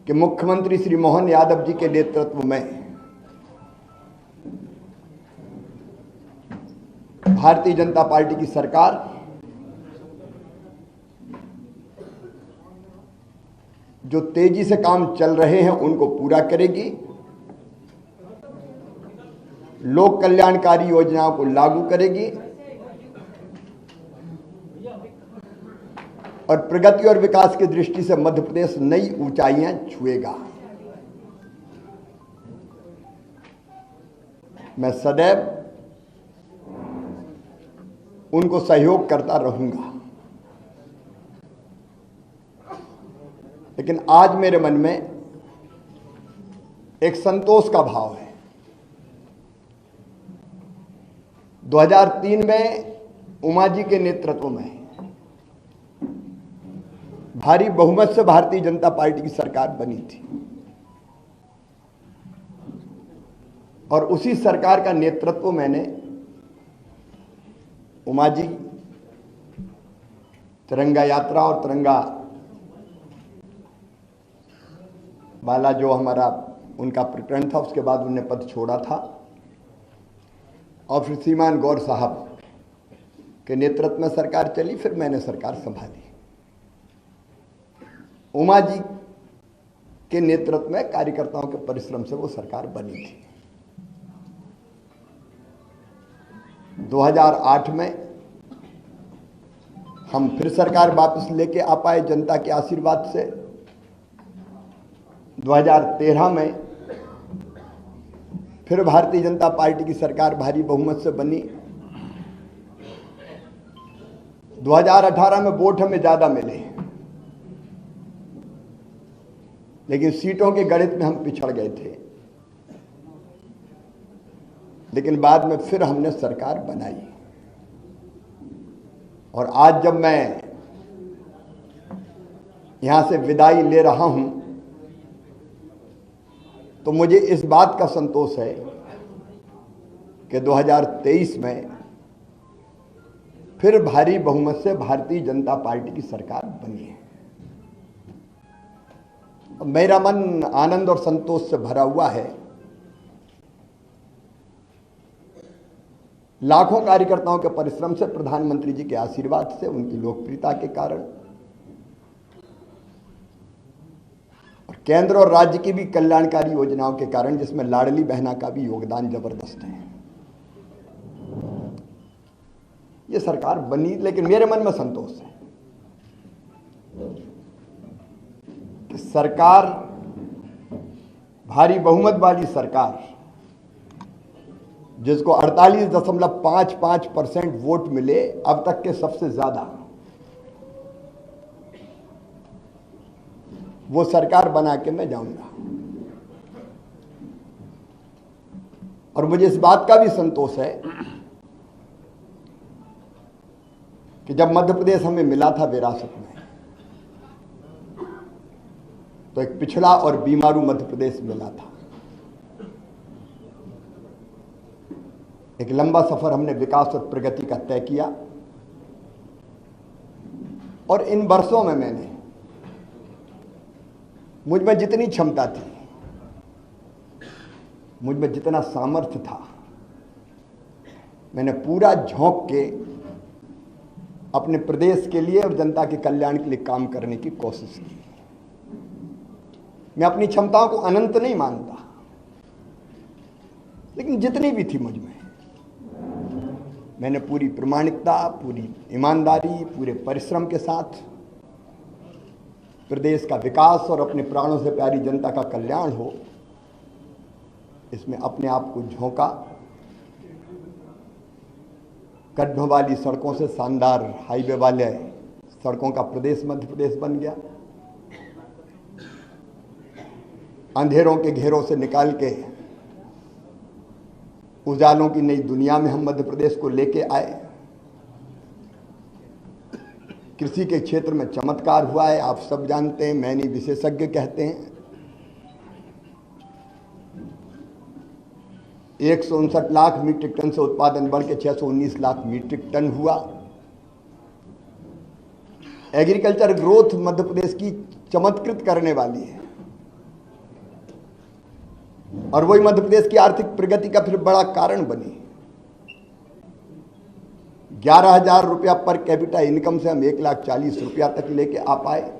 कि मुख्यमंत्री श्री मोहन यादव जी के नेतृत्व में भारतीय जनता पार्टी की सरकार जो तेजी से काम चल रहे हैं उनको पूरा करेगी, लोक कल्याणकारी योजनाओं को लागू करेगी और प्रगति और विकास की दृष्टि से मध्य प्रदेश नई ऊंचाइयां छुएगा। मैं सदैव उनको सहयोग करता रहूंगा, लेकिन आज मेरे मन में एक संतोष का भाव है। 2003 में उमा जी के नेतृत्व में भारी बहुमत से भारतीय जनता पार्टी की सरकार बनी थी और उसी सरकार का नेतृत्व मैंने उमा जी तिरंगा यात्रा और तिरंगा वाला जो हमारा उनका प्रकरण था, उसके बाद उन्होंने पद छोड़ा था और फिर श्रीमान गौर साहब के नेतृत्व में सरकार चली, फिर मैंने सरकार संभाली। उमा जी के नेतृत्व में कार्यकर्ताओं के परिश्रम से वो सरकार बनी थी। 2008 में हम फिर सरकार वापस लेके आ पाए जनता के आशीर्वाद से। 2013 में फिर भारतीय जनता पार्टी की सरकार भारी बहुमत से बनी। 2018 में वोट हमें ज्यादा मिले, लेकिन सीटों के गणित में हम पिछड़ गए थे, लेकिन बाद में फिर हमने सरकार बनाई। और आज जब मैं यहां से विदाई ले रहा हूं तो मुझे इस बात का संतोष है कि 2023 में फिर भारी बहुमत से भारतीय जनता पार्टी की सरकार बनी है। मेरा मन आनंद और संतोष से भरा हुआ है। लाखों कार्यकर्ताओं के परिश्रम से, प्रधानमंत्री जी के आशीर्वाद से, उनकी लोकप्रियता के कारण और केंद्र और राज्य की भी कल्याणकारी योजनाओं के कारण, जिसमें लाडली बहना का भी योगदान जबरदस्त है, ये सरकार बनी। लेकिन मेरे मन में संतोष है कि सरकार, भारी बहुमत वाली सरकार, जिसको 48.55% वोट मिले, अब तक के सबसे ज्यादा, वो सरकार बना के मैं जाऊंगा। और मुझे इस बात का भी संतोष है कि जब मध्य प्रदेश हमें मिला था विरासत में, तो एक पिछड़ा और बीमारू मध्य प्रदेश मिला था। एक लंबा सफर हमने विकास और प्रगति का तय किया और इन वर्षों में मैंने, मुझ में जितनी क्षमता थी, मुझ में जितना सामर्थ्य था, मैंने पूरा झोंक के अपने प्रदेश के लिए और जनता के कल्याण के लिए काम करने की कोशिश की। मैं अपनी क्षमताओं को अनंत नहीं मानता, लेकिन जितनी भी थी मुझ में, मैंने पूरी प्रामाणिकता, पूरी ईमानदारी, पूरे परिश्रम के साथ प्रदेश का विकास और अपने प्राणों से प्यारी जनता का कल्याण हो, इसमें अपने आप को झोंका। गड्ढों वाली सड़कों से शानदार हाईवे वाले सड़कों का प्रदेश मध्य प्रदेश बन गया। अंधेरों के घेरों से निकाल के उजालों की नई दुनिया में हम मध्य प्रदेश को लेके आए। कृषि के क्षेत्र में चमत्कार हुआ है, आप सब जानते हैं, मैं नहीं विशेषज्ञ कहते हैं। 159 लाख मीट्रिक टन से उत्पादन बढ़ के 619 लाख मीट्रिक टन हुआ। एग्रीकल्चर ग्रोथ मध्य प्रदेश की चमत्कृत करने वाली है। और वही मध्य प्रदेश की आर्थिक प्रगति का फिर बड़ा कारण बनी। 11,000 रुपया पर कैपिटा इनकम से हम 1,40,000 रुपया तक लेके आ पाए।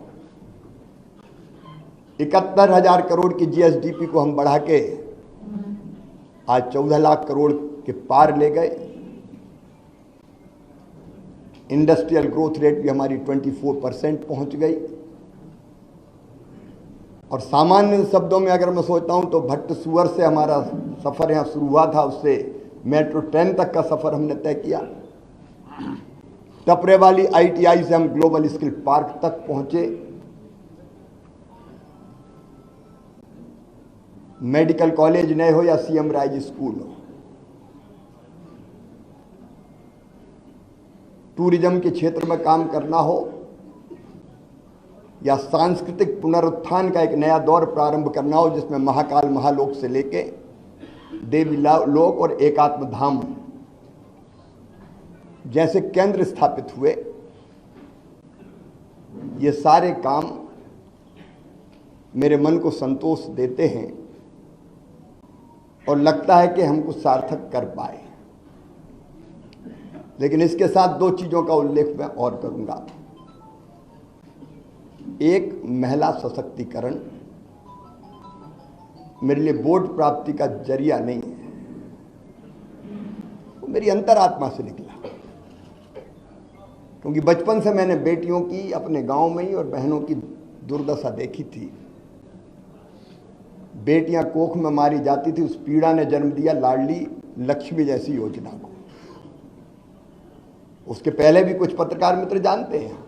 71,000 करोड़ की जीएसडीपी को हम बढ़ा के आज 14 लाख करोड़ के पार ले गए। इंडस्ट्रियल ग्रोथ रेट भी हमारी 24% पहुंच गई। और सामान्य शब्दों में अगर मैं सोचता हूं तो भट्ट सुअर से हमारा सफर यहां शुरू हुआ था, उससे मेट्रो ट्रेन तक का सफर हमने तय किया। टपरे वाली आईटीआई से हम ग्लोबल स्किल पार्क तक पहुंचे। मेडिकल कॉलेज नए हो या सीएम राइज स्कूल हो, टूरिज्म के क्षेत्र में काम करना हो या सांस्कृतिक पुनरुत्थान का एक नया दौर प्रारंभ करना हो, जिसमें महाकाल महालोक से लेके देवी लोक और एकात्म धाम जैसे केंद्र स्थापित हुए, ये सारे काम मेरे मन को संतोष देते हैं और लगता है कि हम कुछ सार्थक कर पाए। लेकिन इसके साथ दो चीजों का उल्लेख मैं और करूंगा। एक, महिला सशक्तिकरण मेरे लिए वोट प्राप्ति का जरिया नहीं है, वो मेरी अंतरात्मा से निकला। क्योंकि बचपन से मैंने बेटियों की अपने गांव में ही और बहनों की दुर्दशा देखी थी। बेटियां कोख में मारी जाती थी, उस पीड़ा ने जन्म दिया लाडली लक्ष्मी जैसी योजना को। उसके पहले भी कुछ पत्रकार मित्र जानते हैं,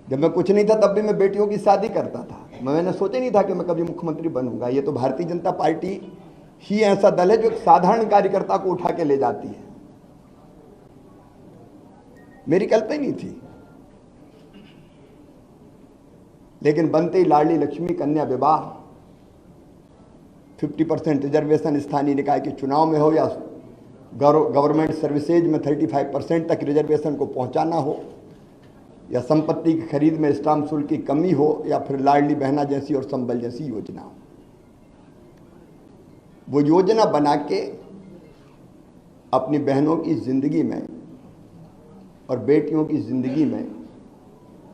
जब मैं कुछ नहीं था तब भी मैं बेटियों की शादी करता था। मैंने सोचा नहीं था कि मैं कभी मुख्यमंत्री बनूंगा। ये तो भारतीय जनता पार्टी ही ऐसा दल है जो एक साधारण कार्यकर्ता को उठा के ले जाती है। मेरी कल्पना नहीं थी, लेकिन बनते ही लाडली लक्ष्मी कन्या विवाह, 50% रिजर्वेशन स्थानीय निकाय के चुनाव में हो या गवर्नमेंट सर्विसेज में 35% तक रिजर्वेशन को पहुंचाना हो, या संपत्ति की खरीद में स्टाम्प शुल्क की कमी हो, या फिर लाडली बहना जैसी और संबल जैसी योजना हो। वो योजना बना के अपनी बहनों की जिंदगी में और बेटियों की जिंदगी में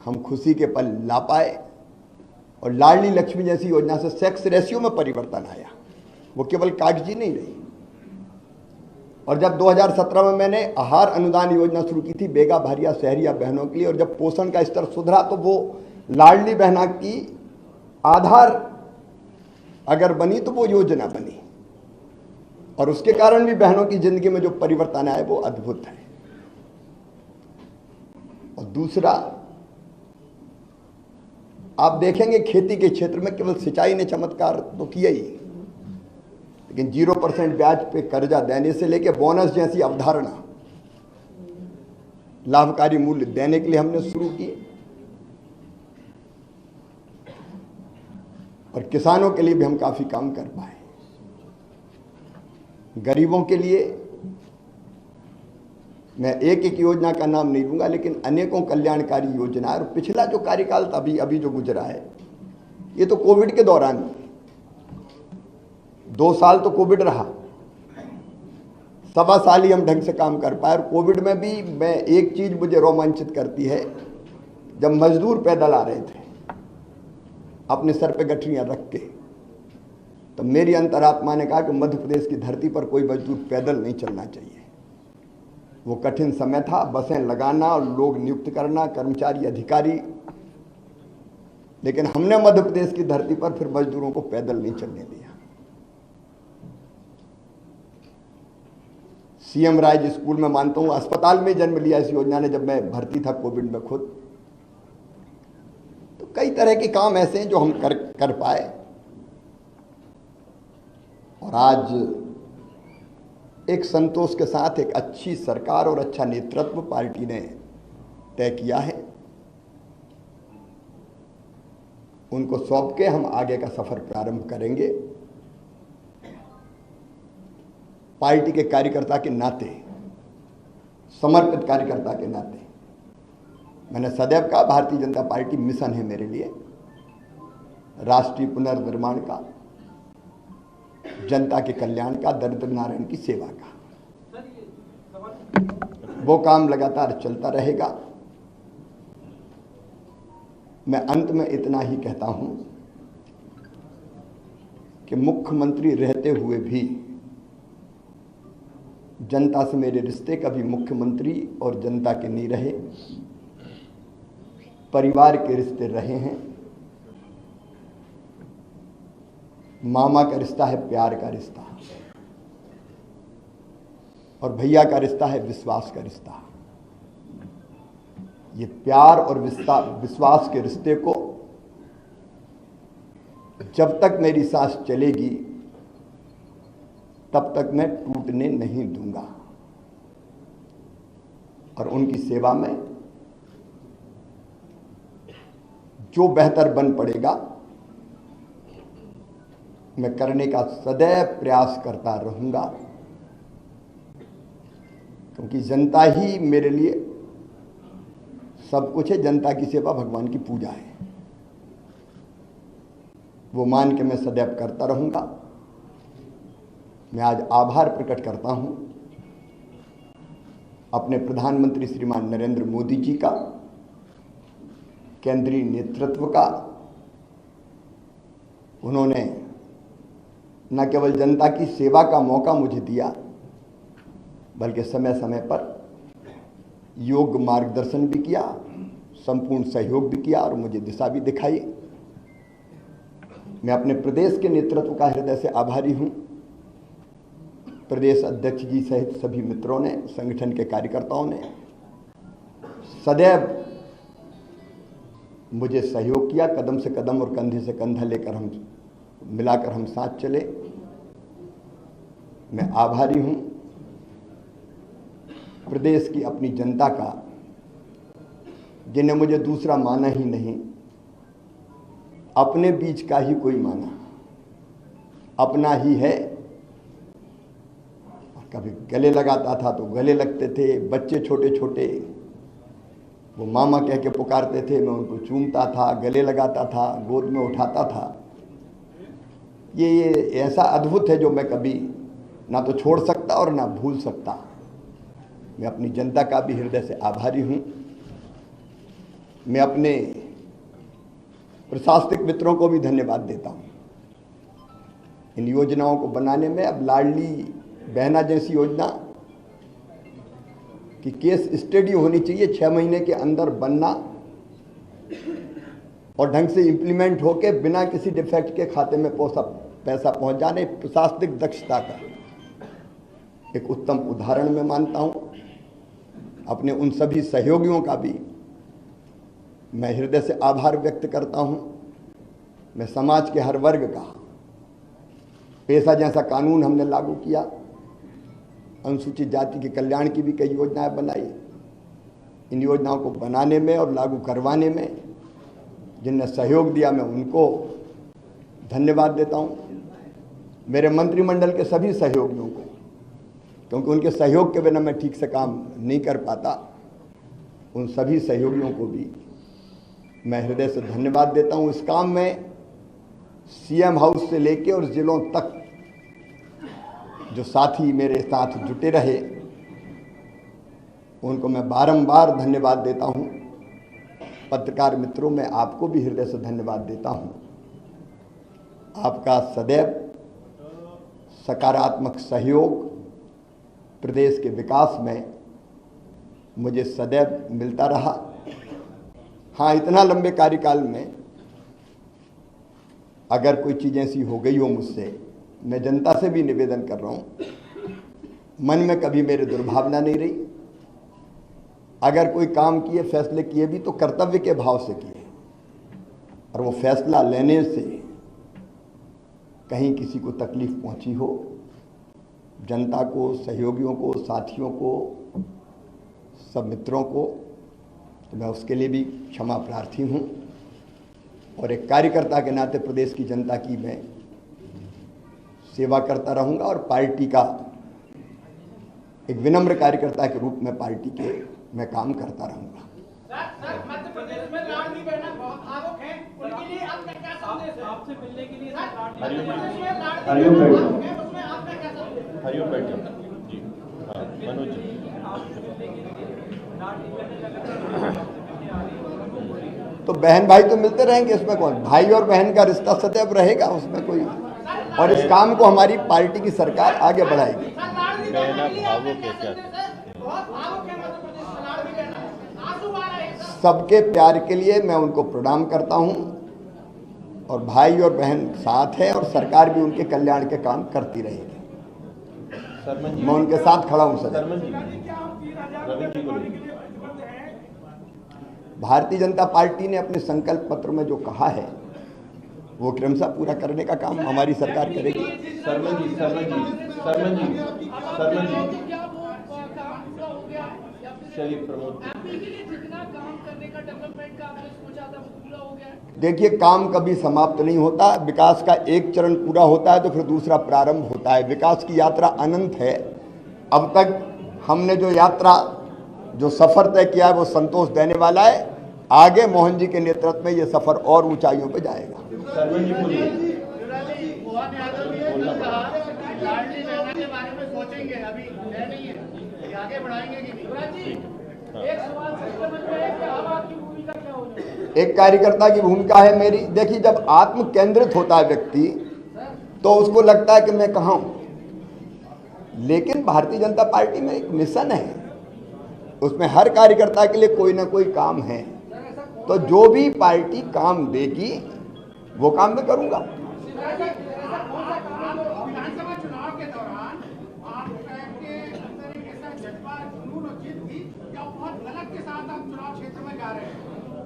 हम खुशी के पल ला पाए। और लाडली लक्ष्मी जैसी योजना से सेक्स रेशियो में परिवर्तन आया, वो केवल कागजी नहीं रही। और जब 2017 में मैंने आहार अनुदान योजना शुरू की थी बेगा भारिया शहरिया बहनों के लिए, और जब पोषण का स्तर सुधरा तो वो लाडली बहना की आधार अगर बनी तो वो योजना बनी। और उसके कारण भी बहनों की जिंदगी में जो परिवर्तन आए वो अद्भुत है। और दूसरा, आप देखेंगे खेती के क्षेत्र में केवल सिंचाई ने चमत्कार तो किया ही, लेकिन 0% ब्याज पे कर्जा देने से लेकर बोनस जैसी अवधारणा लाभकारी मूल्य देने के लिए हमने शुरू की। और किसानों के लिए भी हम काफी काम कर पाए। गरीबों के लिए मैं एक एक योजना का नाम नहीं लूंगा, लेकिन अनेकों कल्याणकारी योजना। और पिछला जो कार्यकाल था अभी जो गुजरा है, ये तो कोविड के दौरान 2 साल तो कोविड रहा, 1.25 साल ही हम ढंग से काम कर पाए। और कोविड में भी मैं एक चीज मुझे रोमांचित करती है, जब मजदूर पैदल आ रहे थे अपने सर पे गठरियां रख के, तो मेरी अंतरात्मा ने कहा कि मध्य प्रदेश की धरती पर कोई मजदूर पैदल नहीं चलना चाहिए। वो कठिन समय था, बसें लगाना और लोग नियुक्त करना, कर्मचारी अधिकारी, लेकिन हमने मध्य प्रदेश की धरती पर फिर मजदूरों को पैदल नहीं चलने दिया। सीएम राइज स्कूल में मानता हूं अस्पताल में जन्म लिया इस योजना ने, जब मैं भर्ती था कोविड में खुद। तो कई तरह के काम ऐसे हैं जो हम कर पाए। और आज एक संतोष के साथ एक अच्छी सरकार और अच्छा नेतृत्व पार्टी ने तय किया है, उनको सौंप के हम आगे का सफर प्रारंभ करेंगे। पार्टी के कार्यकर्ता के नाते, समर्पित कार्यकर्ता के नाते, मैंने सदैव कहा भारतीय जनता पार्टी मिशन है मेरे लिए, राष्ट्रीय पुनर्निर्माण का। जनता के कल्याण का, दरिद्र नारायण की सेवा का। वो काम लगातार चलता रहेगा। मैं अंत में इतना ही कहता हूं कि मुख्यमंत्री रहते हुए भी जनता से मेरे रिश्ते कभी मुख्यमंत्री और जनता के नहीं रहे, परिवार के रिश्ते रहे हैं। मामा का रिश्ता है प्यार का रिश्ता, और भैया का रिश्ता है विश्वास का रिश्ता। ये प्यार और विश्वास के रिश्ते को जब तक मेरी सांस चलेगी तब तक मैं टूटने नहीं दूंगा, और उनकी सेवा में जो बेहतर बन पड़ेगा मैं करने का सदैव प्रयास करता रहूंगा, क्योंकि जनता ही मेरे लिए सब कुछ है। जनता की सेवा भगवान की पूजा है, वो मान के मैं सदैव करता रहूंगा। मैं आज आभार प्रकट करता हूं अपने प्रधानमंत्री श्रीमान नरेंद्र मोदी जी का, केंद्रीय नेतृत्व का। उन्होंने न केवल जनता की सेवा का मौका मुझे दिया, बल्कि समय समय पर योग्य मार्गदर्शन भी किया, संपूर्ण सहयोग भी किया और मुझे दिशा भी दिखाई। मैं अपने प्रदेश के नेतृत्व का हृदय से आभारी हूं। प्रदेश अध्यक्ष जी सहित सभी मित्रों ने, संगठन के कार्यकर्ताओं ने सदैव मुझे सहयोग किया। कदम से कदम और कंधे से कंधा लेकर मिलाकर हम साथ चले। मैं आभारी हूं प्रदेश की अपनी जनता का, जिन्हें मुझे दूसरा माना ही नहीं, अपने बीच का ही कोई माना, अपना ही है। कभी गले लगाता था तो गले लगते थे, बच्चे छोटे छोटे वो मामा कह के पुकारते थे, मैं उनको चूमता था, गले लगाता था, गोद में उठाता था। ये ऐसा अद्भुत है जो मैं कभी ना तो छोड़ सकता और ना भूल सकता। मैं अपनी जनता का भी हृदय से आभारी हूं। मैं अपने प्रशासनिक मित्रों को भी धन्यवाद देता हूं इन योजनाओं को बनाने में। अब लाडली बहना जैसी योजना की केस स्टडी होनी चाहिए, 6 महीने के अंदर बनना और ढंग से इंप्लीमेंट होके बिना किसी डिफेक्ट के खाते में पैसा पहुंच जाने। प्रशासनिक दक्षता का एक उत्तम उदाहरण मैं मानता हूं। अपने उन सभी सहयोगियों का भी मैं हृदय से आभार व्यक्त करता हूं। मैं समाज के हर वर्ग का, पेशा जैसा कानून हमने लागू किया, अनुसूचित जाति के कल्याण की भी कई योजनाएं बनाई। इन योजनाओं को बनाने में और लागू करवाने में जिनने सहयोग दिया, मैं उनको धन्यवाद देता हूं। मेरे मंत्रिमंडल के सभी सहयोगियों को, क्योंकि उनके सहयोग के बिना मैं ठीक से काम नहीं कर पाता, उन सभी सहयोगियों को भी मैं हृदय से धन्यवाद देता हूं। इस काम में सीएम हाउस से लेके और जिलों तक जो साथी मेरे साथ जुटे रहे, उनको मैं बारंबार धन्यवाद देता हूं। पत्रकार मित्रों, मैं आपको भी हृदय से धन्यवाद देता हूं। आपका सदैव सकारात्मक सहयोग प्रदेश के विकास में मुझे सदैव मिलता रहा। हाँ, इतना लंबे कार्यकाल में अगर कोई चीज़ ऐसी हो गई हो मुझसे, मैं जनता से भी निवेदन कर रहा हूं, मन में कभी मेरे दुर्भावना नहीं रही। अगर कोई काम किए, फैसले किए भी तो कर्तव्य के भाव से किए, और वो फैसला लेने से कहीं किसी को तकलीफ पहुंची हो, जनता को, सहयोगियों को, साथियों को, सब मित्रों को, तो मैं उसके लिए भी क्षमा प्रार्थी हूं। और एक कार्यकर्ता के नाते प्रदेश की जनता की मैं सेवा करता रहूंगा, और पार्टी का एक विनम्र कार्यकर्ता के रूप में पार्टी के मैं काम करता रहूंगा। सर, मध्य प्रदेश में लाडली बहना बहुत भावुक है। उनके लिए आपका क्या संदेश है? आपसे मिलने के लिए हरिओम उसमें आपका क्या संदेश है? हरिओम बैठिए जी। हाँ मनोज जी। तो बहन भाई तो मिलते रहेंगे, इसमें कौन, भाई और बहन का रिश्ता सदैव रहेगा, उसमें कोई, और इस काम को हमारी पार्टी की सरकार आगे बढ़ाएगी। बहना भावुक है क्या? बहुत भावुक है मध्य प्रदेश में, लाड़ भी बहना है, आंसू आ रहे हैं सर। सबके प्यार के लिए मैं उनको प्रणाम करता हूं, और भाई और बहन साथ है, और सरकार भी उनके कल्याण के काम करती रहेगी। सरमन जी, मैं उनके साथ खड़ा हूं सर। सरमन जी, रविंद्र जी बोलिए। भारतीय जनता पार्टी ने अपने संकल्प पत्र में जो कहा है वो क्रमशः पूरा करने का काम हमारी सरकार करेगी। सरमन जी, सरमन जी, सरमन जी, सरमन जी, क्या वो काम पूरा हो गया है या फिर चलिए प्रमोद। एमपी के लिए जितना काम करने का डेवलपमेंट का आपने सोचा था वो पूरा हो गया है? देखिए, काम कभी समाप्त नहीं होता, विकास का एक चरण पूरा होता है तो फिर दूसरा प्रारंभ होता है। विकास की यात्रा अनंत है। अब तक हमने जो यात्रा, जो सफर तय किया है वो संतोष देने वाला है। आगे मोहन जी के नेतृत्व में ये सफर और ऊंचाइयों पे जाएगा। सरमन जी बोलिए। मोहन यादव ने कहा लाडली बहना के बारे में सोचेंगे, अभी नहीं है, आगे बढ़ाएंगे कि नहीं? एक सवाल सबसे मन में है कि अब आपकी भूमिका क्या होगी? एक कार्यकर्ता की भूमिका है मेरी। देखिए, जब आत्म केंद्रित होता है व्यक्ति तो उसको लगता है कि मैं कहाँ हूं, लेकिन भारतीय जनता पार्टी में एक मिशन है, उसमें हर कार्यकर्ता के लिए कोई ना कोई काम है। तो जो भी पार्टी काम देगी वो काम मैं करूंगा। विधानसभा चुनाव के दौरान आपके अंदर एक ऐसा जज्बा, जुनून और जिद थी या बहुत गलत के साथ आप चुनाव क्षेत्र में जा रहे हैं,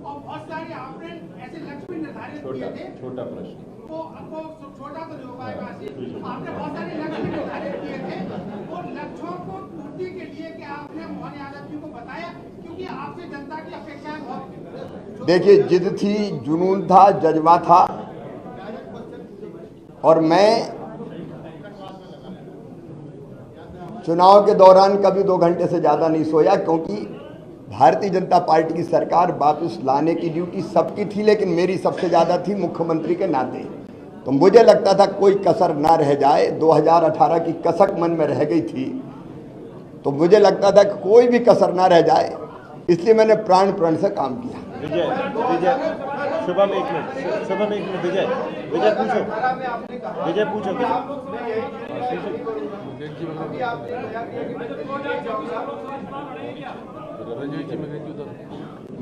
और बहुत सारे आपने ऐसे लक्ष्य भी निर्धारित किए थे। छोटा प्रश्न। वो आपको छोटा तो नहीं हो पाएगा, आपने बहुत सारे लक्ष्य भी निर्धारित किए थे। वो लक्ष्यों को पूर्ति के लिए क्या आपने मोहन यादव जी को बताया, क्योंकि आपसे जनता की अपेक्षाएं बहुत। देखिए, जिद थी, जुनून था, जज्बा था, और मैं चुनाव के दौरान कभी 2 घंटे से ज़्यादा नहीं सोया, क्योंकि भारतीय जनता पार्टी की सरकार वापस लाने की ड्यूटी सबकी थी, लेकिन मेरी सबसे ज़्यादा थी मुख्यमंत्री के नाते। तो मुझे लगता था कोई कसर ना रह जाए। 2018 की कसक मन में रह गई थी, तो मुझे लगता था कि कोई भी कसर ना रह जाए, इसलिए मैंने प्राण प्रण से काम किया। विजय, विजय, शुभम एक मिनट, शुभम एक मिनट, विजय, विजय पूछो, विजय पूछो।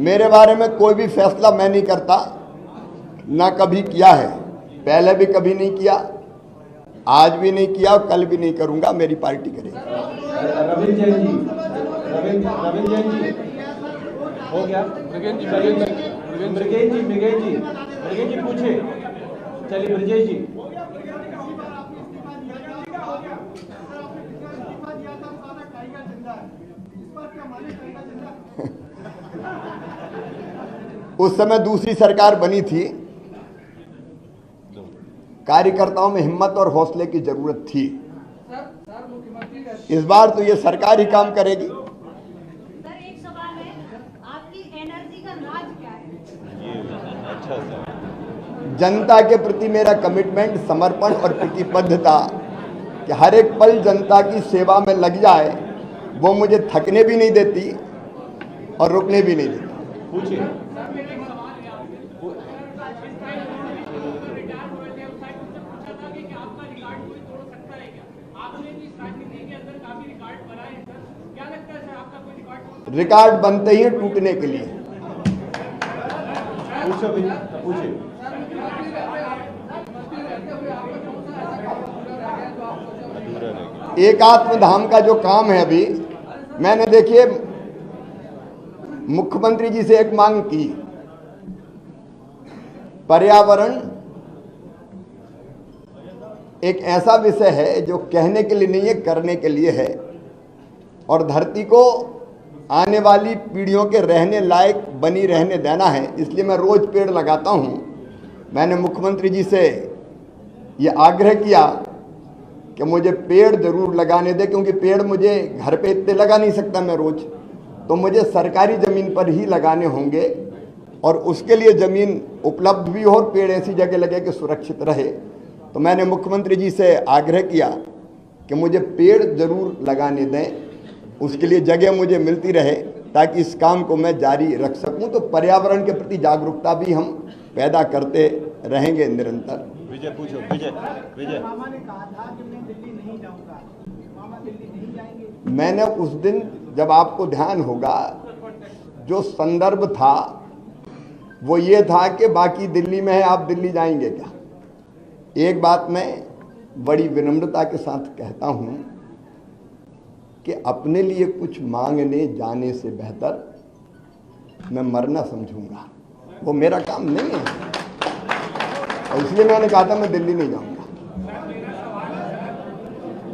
मेरे बारे में कोई भी फैसला मैं नहीं करता, ना कभी किया है, पहले भी कभी नहीं किया, आज भी नहीं किया और कल भी नहीं करूंगा। मेरी पार्टी करेगी। रविंद्र जैन जी, रविंद्र जैन जी हो गया। मृगेन जी पूछे। चलिए ब्रजेश जी। उस समय दूसरी सरकार बनी थी, कार्यकर्ताओं में हिम्मत और हौसले की जरूरत थी। इस बार तो ये सरकार ही काम करेगी। सर, एक सवाल है, आपकी एनर्जी का राज क्या है? ये अच्छा सर। जनता के प्रति मेरा कमिटमेंट, समर्पण और प्रतिबद्धता कि हर एक पल जनता की सेवा में लग जाए, वो मुझे थकने भी नहीं देती और रुकने भी नहीं देती। पूछिए। रिकॉर्ड बनते ही टूटने के लिए। पूछो भैया, पूछिए। एकात्म धाम का जो काम है, अभी मैंने देखिए मुख्यमंत्री जी से एक मांग की, पर्यावरण एक ऐसा विषय है जो कहने के लिए नहीं है, करने के लिए है, और धरती को आने वाली पीढ़ियों के रहने लायक बनी रहने देना है। इसलिए मैं रोज पेड़ लगाता हूं। मैंने मुख्यमंत्री जी से ये आग्रह किया कि मुझे पेड़ जरूर लगाने दे, क्योंकि पेड़ मुझे घर पे इतने लगा नहीं सकता मैं रोज, तो मुझे सरकारी ज़मीन पर ही लगाने होंगे। और उसके लिए ज़मीन उपलब्ध भी हो और पेड़ ऐसी जगह लगे कि सुरक्षित रहे। तो मैंने मुख्यमंत्री जी से आग्रह किया कि मुझे पेड़ ज़रूर लगाने दें, उसके लिए जगह मुझे मिलती रहे ताकि इस काम को मैं जारी रख सकूं। तो पर्यावरण के प्रति जागरूकता भी हम पैदा करते रहेंगे निरंतर। विजय पूछो, विजय विजय। मामा ने कहा था कि मैं दिल्ली नहीं जाऊंगा, मामा दिल्ली नहीं जाएंगे। मैंने उस दिन, जब आपको ध्यान होगा, जो संदर्भ था वो ये था कि बाकी दिल्ली में है, आप दिल्ली जाएंगे क्या। एक बात मैं बड़ी विनम्रता के साथ कहता हूं कि अपने लिए कुछ मांगने जाने से बेहतर मैं मरना समझूंगा, वो मेरा काम नहीं है। और इसलिए मैंने कहा था मैं दिल्ली नहीं जाऊंगा।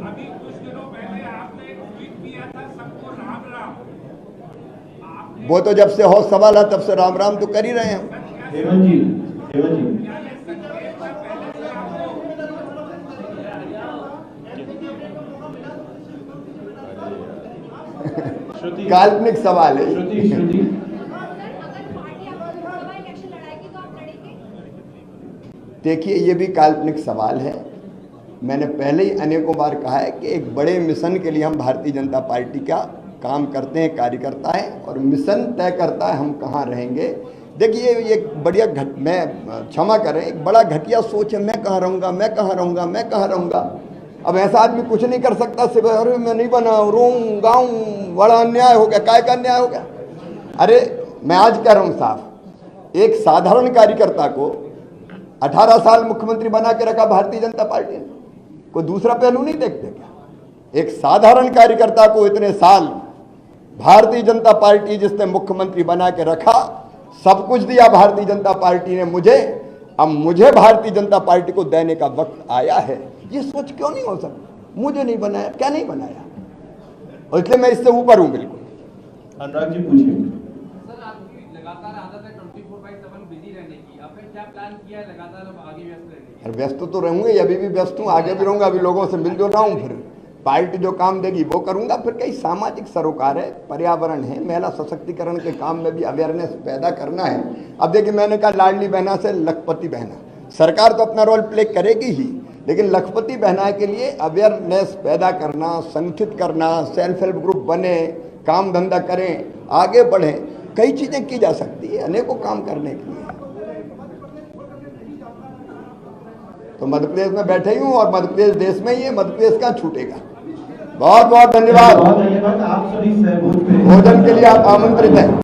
अभी कुछ दिनों पहले आपने एक ट्वीट किया था, सबको राम राम। वो तो जब से हौस सवाल है तब से राम राम तो कर ही रहे हैं। हेमंत जी, हेमंत जी, श्रुति, काल्पनिक सवाल है। श्रुति, श्रुति, अगर पार्टी आपको लोकसभा इलेक्शन लड़ाएगी तो आप लड़ेंगे? देखिए, ये भी काल्पनिक सवाल है। मैंने पहले ही अनेकों बार कहा है कि एक बड़े मिशन के लिए हम भारतीय जनता पार्टी का काम करते हैं, कार्यकर्ता है, और मिशन तय करता है हम कहाँ रहेंगे। देखिए, ये बढ़िया मैं क्षमा करें, एक बड़ा घटिया सोच है, मैं कहाँ रहूँगा, मैं कहाँ रहूँगा, मैं कहाँ रहूँगा। अब ऐसा आदमी कुछ नहीं कर सकता, सिर्फ अरे मैं नहीं बना, रोऊं गाऊं, बड़ा अन्याय हो गया। काय का अन्याय हो गया? अरे मैं आज कह रहा हूँ साहब, एक साधारण कार्यकर्ता को 18 साल मुख्यमंत्री बना के रखा भारतीय जनता पार्टी ने, कोई दूसरा पहलू नहीं देखते क्या? एक साधारण कार्यकर्ता को इतने साल भारतीय जनता पार्टी जिसने मुख्यमंत्री बना के रखा, सब कुछ दिया भारतीय जनता पार्टी ने मुझे, अब मुझे भारतीय जनता पार्टी को देने का वक्त आया है। ये सोच क्यों नहीं हो सकती? मुझे नहीं बनाया, क्या नहीं बनाया? और इसलिए मैं इससे ऊपर हूं बिल्कुल। अनुराग जी पूछिए। सर, आपकी लगातार आदत है 24/7 बिजी रहने की, आपने क्या प्लान किया है लगातार अब आगे व्यस्त रहने की? व्यस्त तो रहूंगा, अभी भी व्यस्त हूँ, आगे भी रहूंगा। अभी लोगों से मिल जो रहा हूँ, फिर पार्टी जो काम देगी वो करूंगा। फिर कई सामाजिक सरोकार है, पर्यावरण है, महिला सशक्तिकरण के काम में भी अवेयरनेस पैदा करना है। अब देखिए, मैंने कहा लाडली बहना से लखपति बहना, सरकार तो अपना रोल प्ले करेगी ही, लेकिन लखपति बहना के लिए अवेयरनेस पैदा करना, संगठित करना, सेल्फ हेल्प ग्रुप बने, काम धंधा करें, आगे बढ़ें, कई चीज़ें की जा सकती है अनेकों काम करने के लिए। तो मध्य प्रदेश में बैठे ही हूँ और मध्य प्रदेश देश में ही है, मध्य प्रदेश का छूटेगा। बहुत बहुत धन्यवाद। बहुत धन्यवाद। आप सभी सहभोज पे भोजन के लिए आप आमंत्रित हैं।